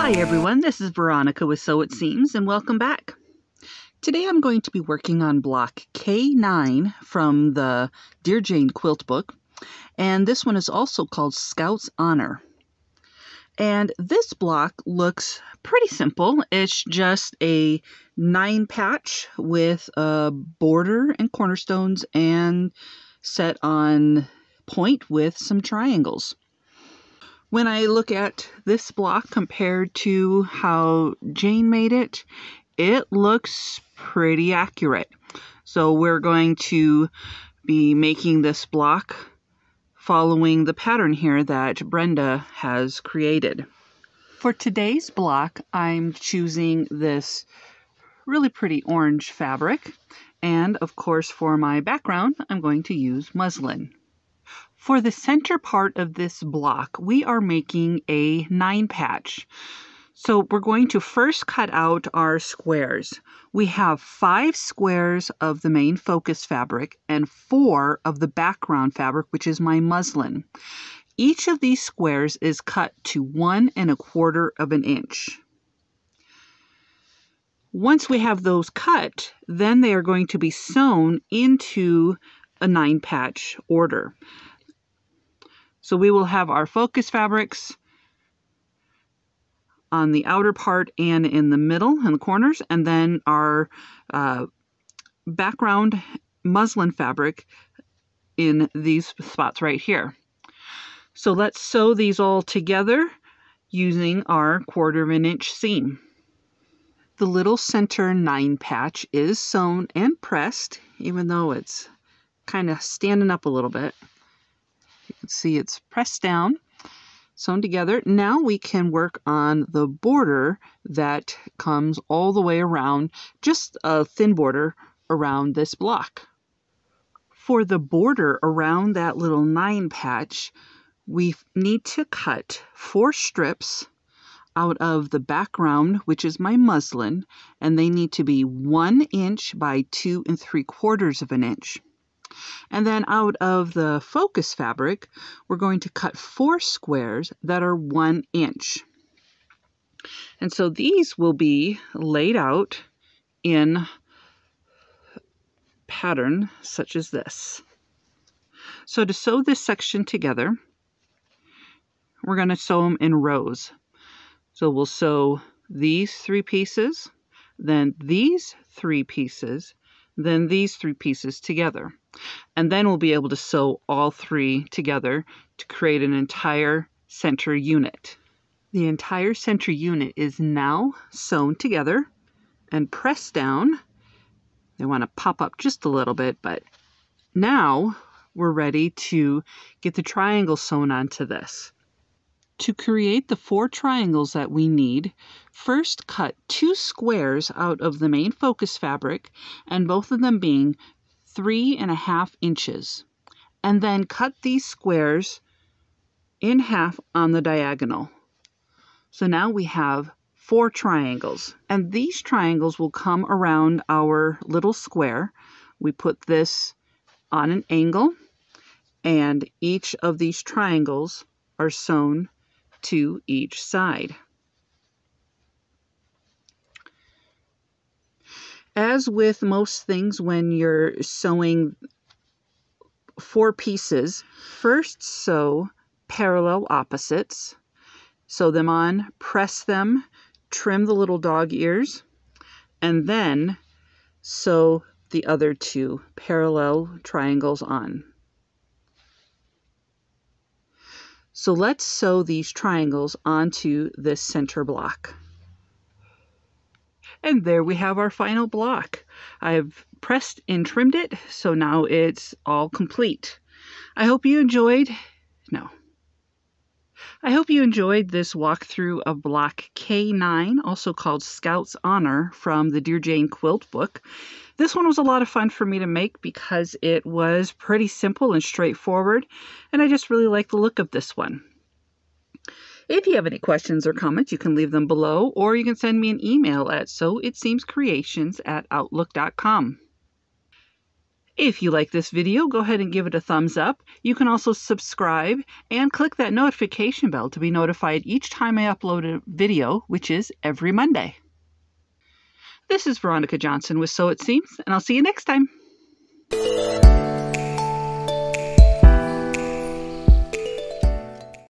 Hi everyone, this is Veronica with Sew It Seams, and welcome back. Today I'm going to be working on block K-9 from the Dear Jane quilt book, and this one is also called Scout's Honor. And this block looks pretty simple. It's just a 9 patch with a border and cornerstones and set on point with some triangles. When I look at this block compared to how Jane made it, it looks pretty accurate. So we're going to be making this block following the pattern here that Brenda has created. For today's block, I'm choosing this really pretty orange fabric. And of course, for my background, I'm going to use muslin. For the center part of this block, we are making a 9 patch. So we're going to first cut out our squares. We have 5 squares of the main focus fabric and 4 of the background fabric, which is my muslin. Each of these squares is cut to 1 1/4 of an inch. Once we have those cut, then they are going to be sewn into a 9 patch order. So we will have our focus fabrics on the outer part and in the middle and the corners, and then our background muslin fabric in these spots right here. So let's sew these all together using our 1/4 of an inch seam. The little center 9 patch is sewn and pressed, even though it's kind of standing up a little bit. You can see it's pressed down, sewn together. Now we can work on the border that comes all the way around, just a thin border around this block. For the border around that little 9 patch, we need to cut 4 strips out of the background, which is my muslin, and they need to be 1 inch by 2 3/4 of an inch. And then out of the focus fabric, we're going to cut 4 squares that are 1 inch. And so these will be laid out in pattern such as this. So to sew this section together, we're going to sew them in rows. So we'll sew these 3 pieces, then these 3 pieces, then these 3 pieces together. And then we'll be able to sew all 3 together to create an entire center unit. The entire center unit is now sewn together and pressed down. They want to pop up just a little bit, but now we're ready to get the triangle sewn onto this. To create the 4 triangles that we need, first cut 2 squares out of the main focus fabric, and both of them being 3 1/2 inches. And then cut these squares in half on the diagonal. So now we have 4 triangles. And these triangles will come around our little square. We put this on an angle, and each of these triangles are sewn to each side. As with most things when you're sewing 4 pieces, first sew parallel opposites, sew them on, press them, trim the little dog ears, and then sew the other 2 parallel triangles on. So let's sew these triangles onto this center block. And there we have our final block. I've pressed and trimmed it, so now it's all complete. I hope you enjoyed this walkthrough of block K-9, also called Scout's Honor, from the Dear Jane quilt book. This one was a lot of fun for me to make because it was pretty simple and straightforward, and I just really like the look of this one. If you have any questions or comments, you can leave them below, or you can send me an email at sewitseamscreations@outlook.com. If you like this video, go ahead and give it a thumbs up. You can also subscribe and click that notification bell to be notified each time I upload a video, which is every Monday. This is Veronica Johnson with So It Seems, and I'll see you next time.